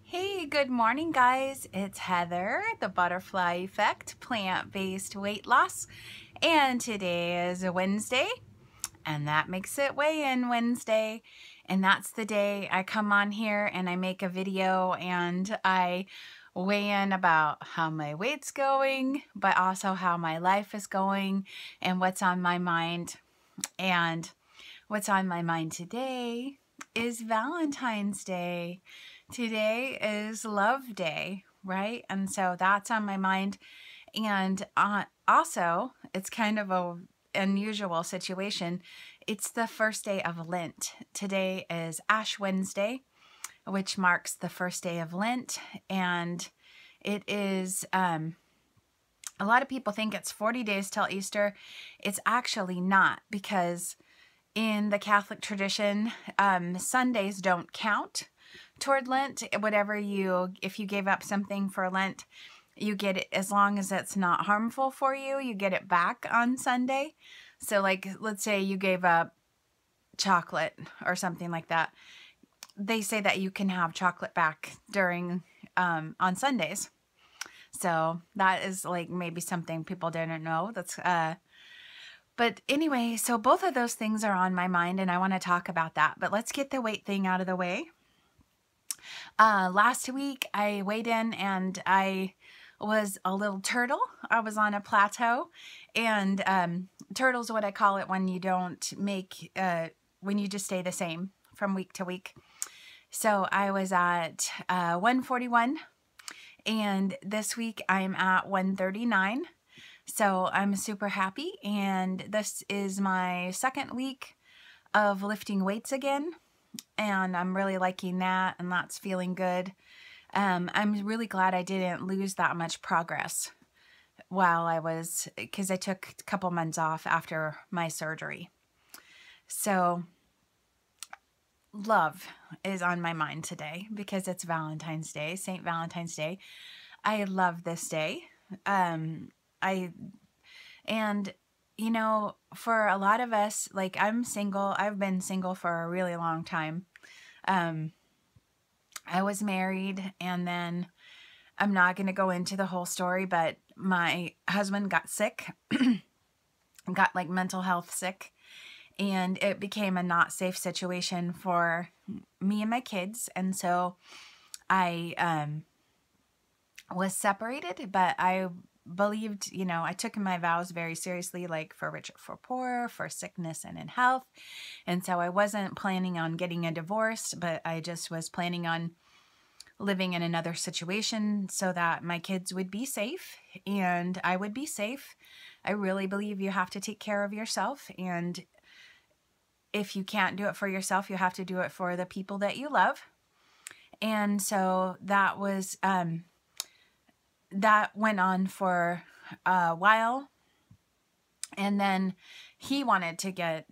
Hey, good morning, guys. It's Heather, the Butterfly Effect, plant-based weight loss. And today is a Wednesday, and that makes it weigh-in Wednesday. And that's the day I come on here and I make a video and I weigh in about how my weight's going, but also how my life is going and what's on my mind. And what's on my mind today is Valentine's Day. Today is Love Day, right? And so that's on my mind. And also, it's kind of a unusual situation. It's the first day of Lent. Today is Ash Wednesday, which marks the first day of Lent. And it is, a lot of people think it's 40 days till Easter. It's actually not, because in the Catholic tradition, Sundays don't count toward Lent. If you gave up something for Lent, you get it as long as it's not harmful for you. You get it back on Sunday. So like, let's say you gave up chocolate or something like that. They say that you can have chocolate back during, on Sundays. So that is like maybe something people didn't know. But anyway, so both of those things are on my mind and I want to talk about that. But let's get the weight thing out of the way. Last week I weighed in and I was a little turtle. I was on a plateau, and turtle's what I call it when you don't make, when you just stay the same from week to week. So I was at 141, and this week I'm at 139. So I'm super happy, and this is my second week of lifting weights again, and I'm really liking that, and that's feeling good. I'm really glad I didn't lose that much progress because I took a couple months off after my surgery. So love is on my mind today because it's Valentine's Day, St. Valentine's Day. I love this day. And you know, for a lot of us, like I'm single, I've been single for a really long time. I was married, and then I'm not going to go into the whole story, but my husband got sick, got like mental health sick, and it became a not safe situation for me and my kids. And so I was separated, but I believed, you know, I took my vows very seriously, like for rich or for poor, for sickness and in health. And so I wasn't planning on getting a divorce, but I just was planning on living in another situation so that my kids would be safe and I would be safe. I really believe you have to take care of yourself. And if you can't do it for yourself, you have to do it for the people that you love. And so that was, that went on for a while, and then he wanted to get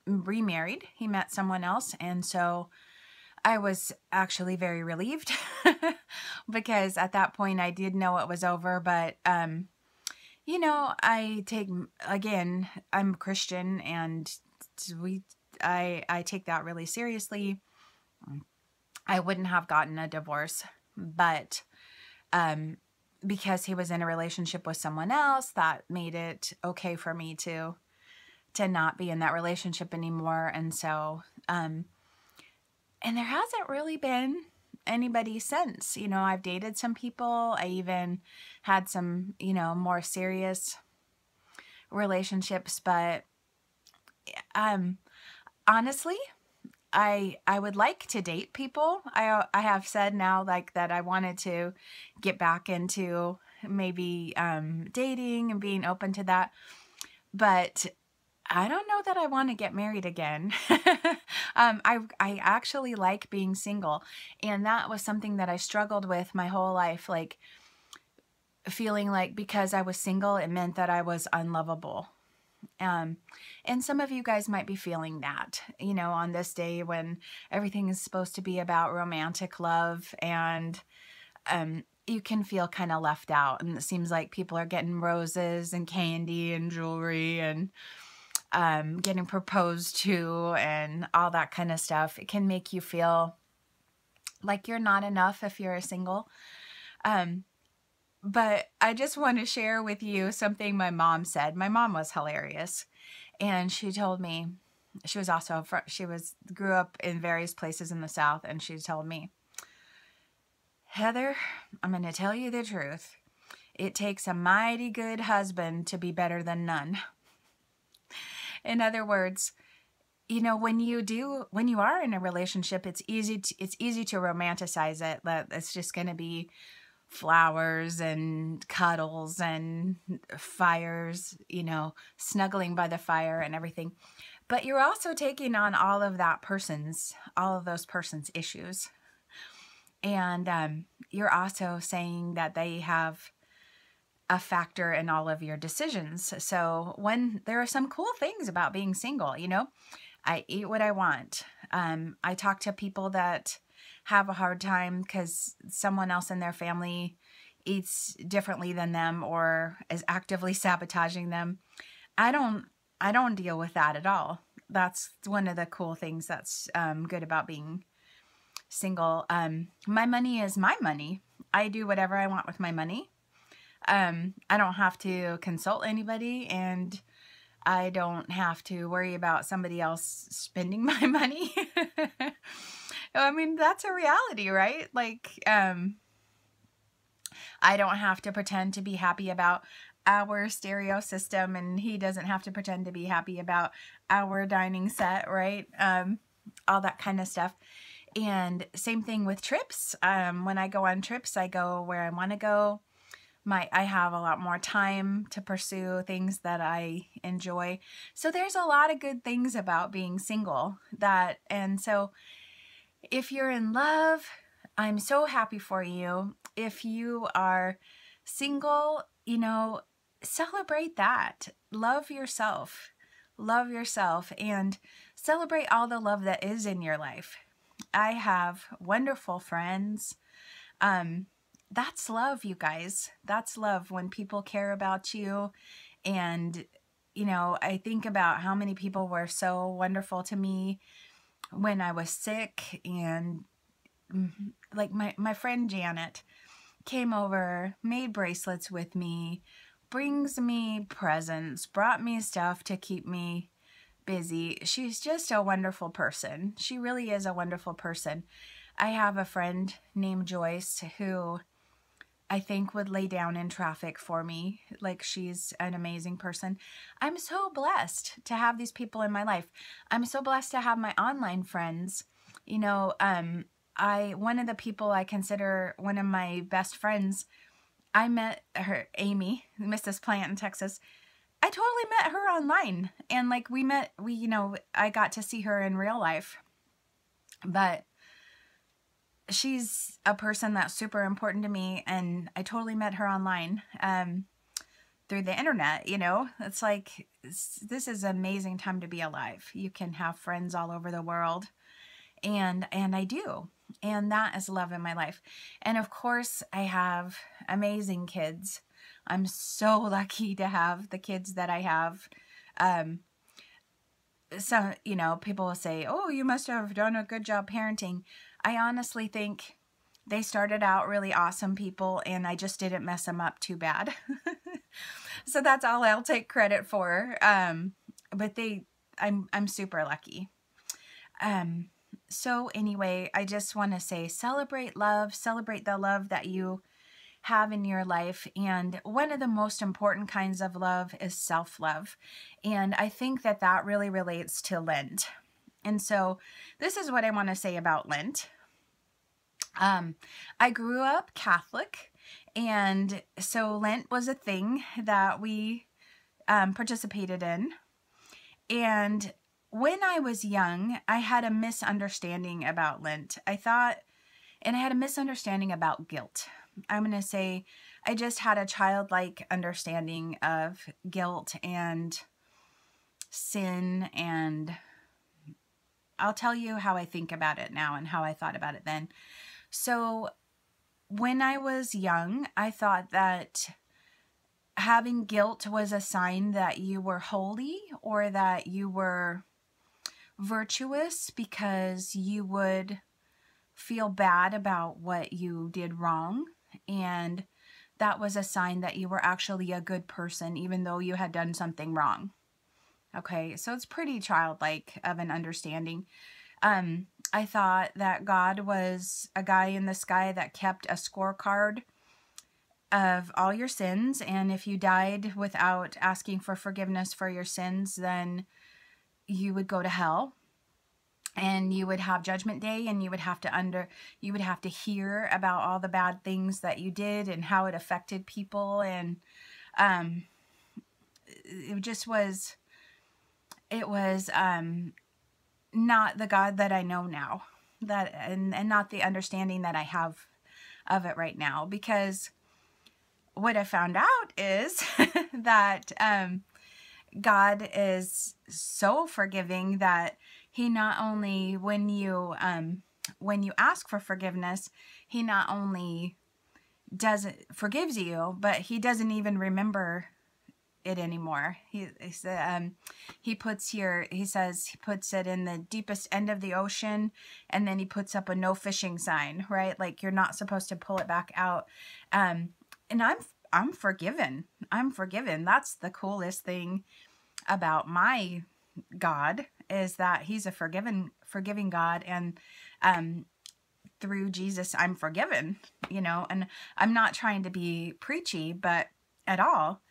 remarried. He met someone else, and so I was actually very relieved because at that point I did know it was over. But you know, I'm Christian, and I take that really seriously. I wouldn't have gotten a divorce, but because he was in a relationship with someone else, that made it okay for me to not be in that relationship anymore. And so, and there hasn't really been anybody since. You know, I've dated some people. I even had some, you know, more serious relationships, but honestly, I would like to date people. I have said now, like, that I wanted to get back into maybe dating and being open to that, but I don't know that I want to get married again. I actually like being single, and that was something that I struggled with my whole life, like feeling like because I was single, it meant that I was unlovable. And some of you guys might be feeling that, you know, on this day when everything is supposed to be about romantic love, and you can feel kind of left out, and it seems like people are getting roses and candy and jewelry and getting proposed to and all that kind of stuff. It can make you feel like you're not enough if you're a single. But I just want to share with you something my mom said. My mom was hilarious. And she told me, she was also, grew up in various places in the South. And she told me, Heather, I'm going to tell you the truth. It takes a mighty good husband to be better than none. In other words, you know, when you are in a relationship, it's easy to romanticize it. That it's just going to be flowers and cuddles and fires, you know, snuggling by the fire and everything. But you're also taking on all of those person's issues. And you're also saying that they have a factor in all of your decisions. So when there are some cool things about being single, you know, I eat what I want. I talk to people that have a hard time because someone else in their family eats differently than them or is actively sabotaging them. I don't deal with that at all. That's one of the cool things that's good about being single. My money is my money. I do whatever I want with my money. I don't have to consult anybody, and I don't have to worry about somebody else spending my money. I mean, that's a reality, right? Like, I don't have to pretend to be happy about our stereo system, and he doesn't have to pretend to be happy about our dining set, right? All that kind of stuff. And same thing with trips. When I go on trips, I go where I want to go. I have a lot more time to pursue things that I enjoy. So there's a lot of good things about being single and so if you're in love, I'm so happy for you. If you are single, you know, celebrate that. Love yourself, and celebrate all the love that is in your life. I have wonderful friends. That's love, you guys. That's love when people care about you. And, you know, I think about how many people were so wonderful to me when I was sick. And like my friend Janet came over, made bracelets with me, brings me presents, brought me stuff to keep me busy. She's just a wonderful person. She really is a wonderful person. I have a friend named Joyce who I think would lay down in traffic for me. Like, she's an amazing person. I'm so blessed to have these people in my life. I'm so blessed to have my online friends. You know, one of the people I consider one of my best friends, I met her, Amy, Mrs. Plant in Texas. I totally met her online. And like you know, I got to see her in real life. But she's a person that's super important to me, and I totally met her online through the internet. You know, it's like, this is an amazing time to be alive. You can have friends all over the world, and I do, and that is love in my life. And of course, I have amazing kids. I'm so lucky to have the kids that I have. So, you know, people will say, oh, you must have done a good job parenting. I honestly think they started out really awesome people, and I just didn't mess them up too bad. So that's all I'll take credit for. But I'm super lucky. So anyway, I just want to say, celebrate love, celebrate the love that you have in your life. And one of the most important kinds of love is self-love. And I think that really relates to Lent. And so this is what I want to say about Lent. I grew up Catholic, and so Lent was a thing that we participated in. And when I was young, I had a misunderstanding about Lent. I had a misunderstanding about guilt. I'm going to say I just had a childlike understanding of guilt and sin, and I'll tell you how I think about it now and how I thought about it then. So when I was young, I thought that having guilt was a sign that you were holy or that you were virtuous, because you would feel bad about what you did wrong, and that was a sign that you were actually a good person, even though you had done something wrong. Okay, so it's pretty childlike of an understanding. I thought that God was a guy in the sky that kept a scorecard of all your sins, and if you died without asking for forgiveness for your sins, then you would go to hell, and you would have judgment day, and you would have to hear about all the bad things that you did and how it affected people. And it was not the God that I know now, and not the understanding that I have of it right now, because what I found out is that God is so forgiving that he not only, when you ask for forgiveness, he not only forgives you, but he doesn't even remember it anymore. He puts it in the deepest end of the ocean, and then he puts up a no fishing sign, right? Like, you're not supposed to pull it back out. And I'm forgiven. I'm forgiven. That's the coolest thing about my God, is that he's a forgiving God, and through Jesus I'm forgiven, and I'm not trying to be preachy, but at all.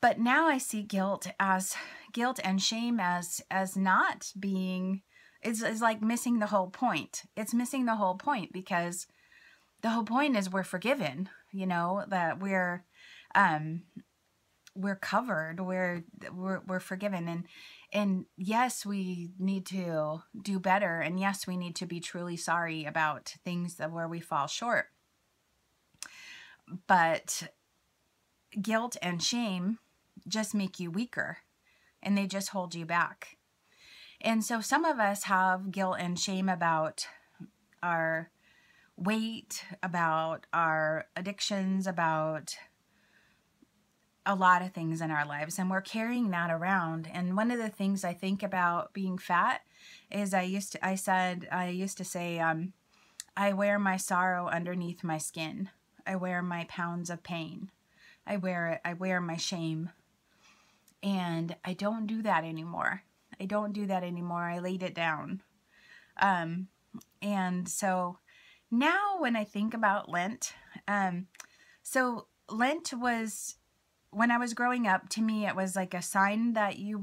But now I see guilt and shame as not being, is like missing the whole point. It's missing the whole point, because the whole point is we're forgiven, that we're covered, we're forgiven. And yes, we need to do better. And yes, we need to be truly sorry about things where we fall short. But guilt and shame just make you weaker, and they just hold you back. And so some of us have guilt and shame about our weight, about our addictions, about a lot of things in our lives, and we're carrying that around. And one of the things I think about being fat is I used to say, I wear my sorrow underneath my skin. I wear my pounds of pain. I wear my shame. And I don't do that anymore. I laid it down. And so now when I think about Lent, so Lent was, when I was growing up, to me, it was like a sign that you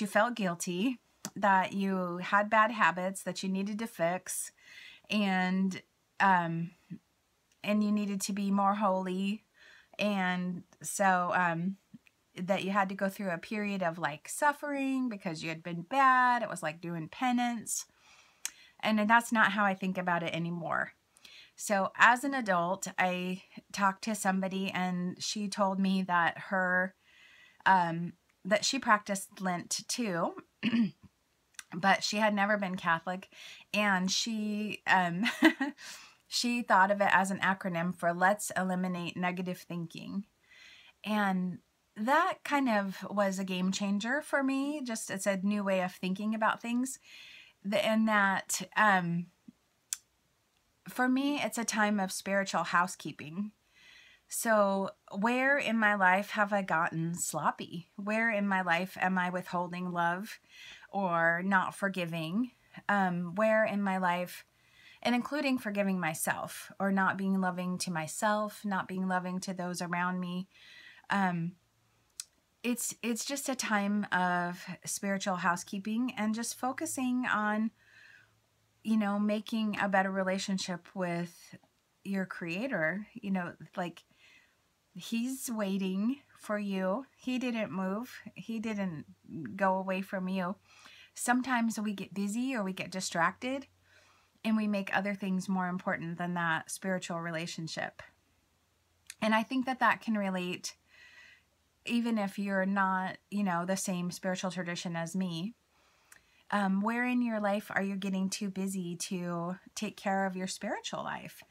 felt guilty, that you had bad habits that you needed to fix, and you needed to be more holy. And so, that you had to go through a period of like suffering because you had been bad. It was like doing penance. And that's not how I think about it anymore. So as an adult, I talked to somebody, and she told me that that she practiced Lent too, but she had never been Catholic. And she, she thought of it as an acronym for Let's Eliminate Negative Thinking. And that kind of was a game changer for me. Just, it's a new way of thinking about things. And that, for me, it's a time of spiritual housekeeping. So where in my life have I gotten sloppy? Where in my life am I withholding love or not forgiving? Where in my life, and including forgiving myself, or not being loving to myself, not being loving to those around me. It's just a time of spiritual housekeeping, and just focusing on, making a better relationship with your Creator. Like, he's waiting for you. He didn't move. He didn't go away from you. Sometimes we get busy or we get distracted, and we make other things more important than that spiritual relationship. And I think that can relate, even if you're not, the same spiritual tradition as me. Where in your life are you getting too busy to take care of your spiritual life?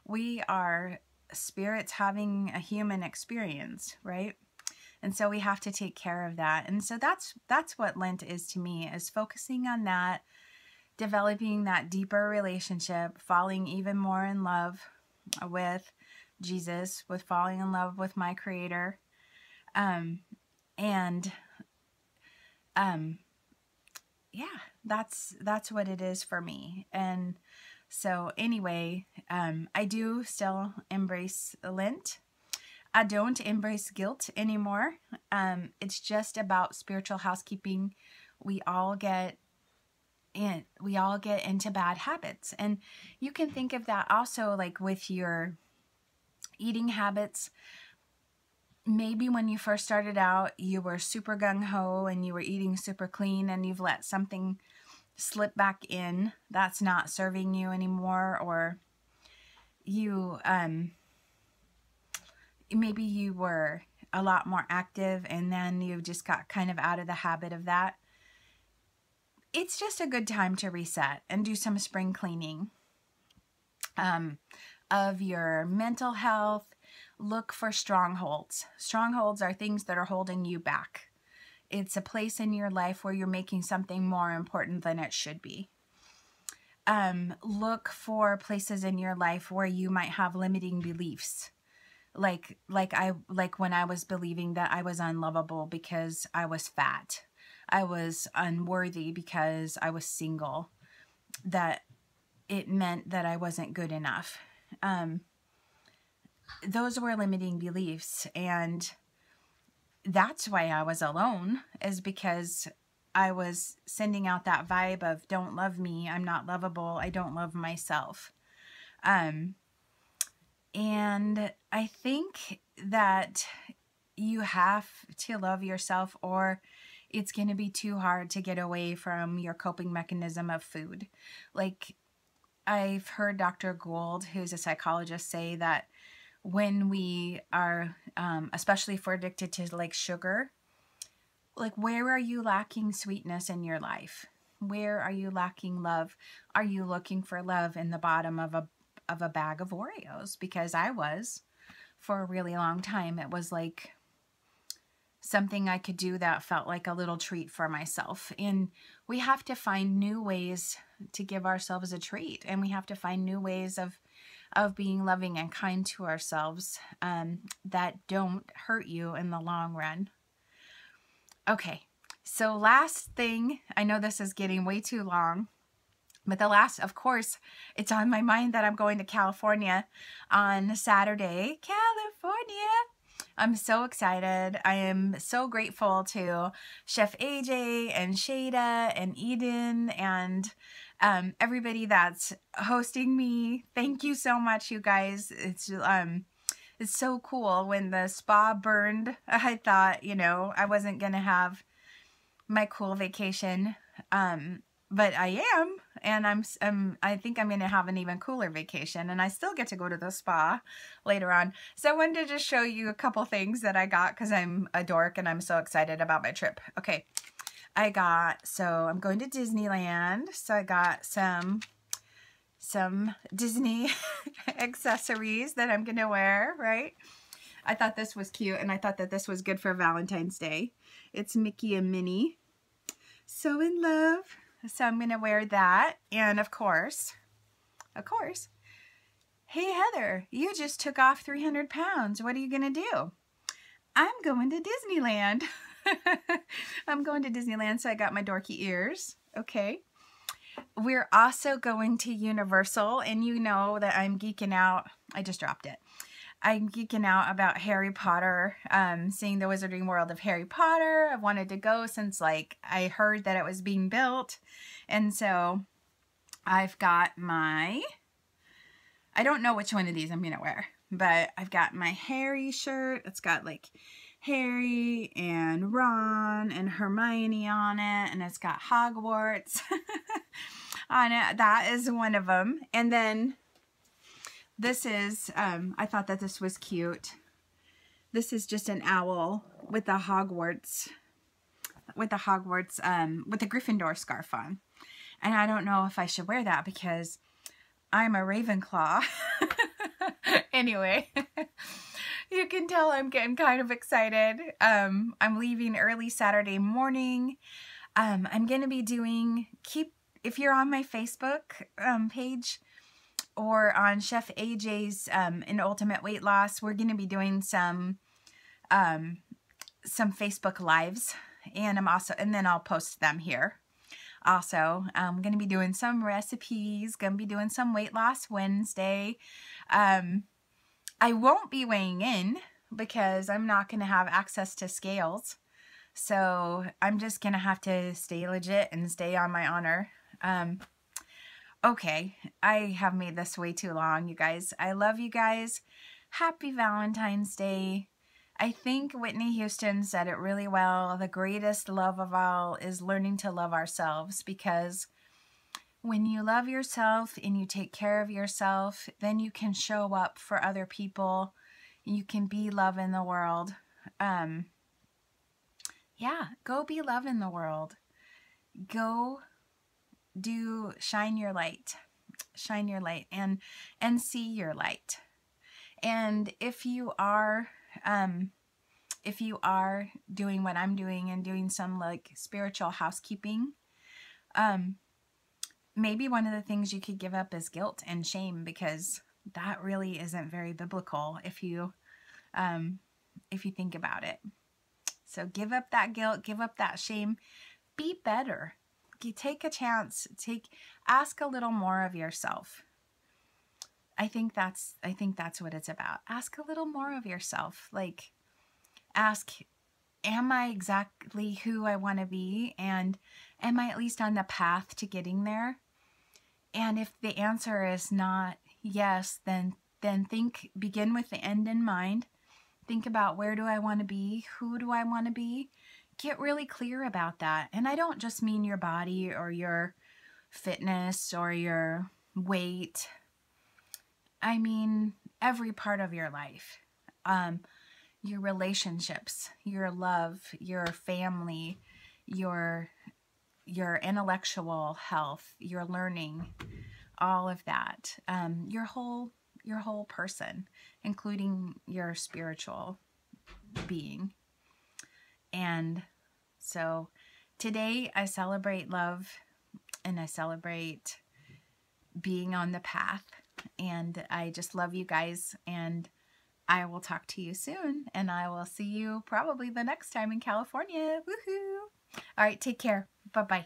We are spirits having a human experience, right? And so we have to take care of that. And so that's what Lent is to me, is focusing on that, developing that deeper relationship, falling even more in love with Jesus, with falling in love with my Creator. Yeah, that's what it is for me. And so anyway, I do still embrace Lent. I don't embrace guilt anymore. It's just about spiritual housekeeping. We all get into bad habits. And you can think of that also like with your eating habits. Maybe when you first started out, you were super gung-ho and you were eating super clean, and you've let something slip back in that's not serving you anymore, or you maybe you were a lot more active and then you just got kind of out of the habit of that. It's just a good time to reset and do some spring cleaning of your mental health. Look for strongholds. Strongholds are things that are holding you back. It's a place in your life where you're making something more important than it should be. Look for places in your life where you might have limiting beliefs. Like when I was believing that I was unlovable because I was fat. I was unworthy because I was single. That it meant that I wasn't good enough. Those were limiting beliefs, and that's why I was alone, is because I was sending out that vibe of don't love me, I'm not lovable, I don't love myself. And I think that you have to love yourself, or it's going to be too hard to get away from your coping mechanism of food. Like, I've heard Dr. Gould, who's a psychologist, say that when we are, especially if we're addicted to like sugar, like where are you lacking sweetness in your life? Where are you lacking love? Are you looking for love in the bottom of a bag of Oreos? Because I was for a really long time. It was like something I could do that felt like a little treat for myself. And we have to find new ways to give ourselves a treat. And we have to find new ways of being loving and kind to ourselves that don't hurt you in the long run. Okay, so last thing, I know this is getting way too long, but the last, of course, it's on my mind that I'm going to California on Saturday. California! I'm so excited. I am so grateful to Chef AJ and Shada and Eden and everybody that's hosting me. Thank you so much, you guys. It's so cool. When the spa burned, I thought, you know, I wasn't going to have my cool vacation. But I am, and I think I'm going to have an even cooler vacation, and I still get to go to the spa later on. So I wanted to just show you a couple things that I got because I'm a dork and I'm so excited about my trip. Okay, so I'm going to Disneyland, so I got some Disney accessories that I'm going to wear, right? I thought this was cute, and I thought that this was good for Valentine's Day. It's Mickey and Minnie. So in love. So I'm going to wear that. And of course, hey Heather, you just took off 300 pounds. What are you going to do? I'm going to Disneyland. I'm going to Disneyland, so I got my dorky ears. Okay. We're also going to Universal, and you know that I'm geeking out. I just dropped it. I'm geeking out about Harry Potter, seeing the Wizarding World of Harry Potter. I've wanted to go since like I heard that it was being built. And so I've got I don't know which one of these I'm going to wear, but I've got my Harry shirt. It's got like Harry and Ron and Hermione on it, and it's got Hogwarts on it. That is one of them. And then this is, I thought that this was cute. This is just an owl with the Hogwarts, with the Gryffindor scarf on. And I don't know if I should wear that because I'm a Ravenclaw. Anyway, you can tell I'm getting kind of excited. I'm leaving early Saturday morning. I'm going to be if you're on my Facebook page or on Chef AJ's in Ultimate Weight Loss, we're going to be doing some Facebook lives, and then I'll post them here. Also, I'm going to be doing some recipes, going to be doing some Weight Loss Wednesday. I won't be weighing in because I'm not going to have access to scales. So I'm just going to have to stay legit and stay on my honor. Okay, I have made this way too long, you guys. I love you guys. Happy Valentine's Day. I think Whitney Houston said it really well. The greatest love of all is learning to love ourselves, because when you love yourself and you take care of yourself, then you can show up for other people. You can be love in the world. Yeah, go be love in the world. Go shine your light. Shine your light and see your light. And if you are doing what I'm doing and doing some like spiritual housekeeping, maybe one of the things you could give up is guilt and shame, because that really isn't very biblical if you think about it. So give up that guilt, give up that shame, be better. You take a chance, ask a little more of yourself. I think that's what it's about. Ask a little more of yourself. Like, ask, am I exactly who I want to be? And am I at least on the path to getting there? And if the answer is not yes, then begin with the end in mind. Think about, where do I want to be? Who do I want to be? Get really clear about that. And I don't just mean your body or your fitness or your weight. I mean every part of your life. Your relationships, your love, your family, your intellectual health, your learning, all of that. Your whole person, including your spiritual being. And so today I celebrate love, and I celebrate being on the path, and I just love you guys, and I will talk to you soon, and I will see you probably the next time in California. Woohoo! All right, take care. Bye-bye.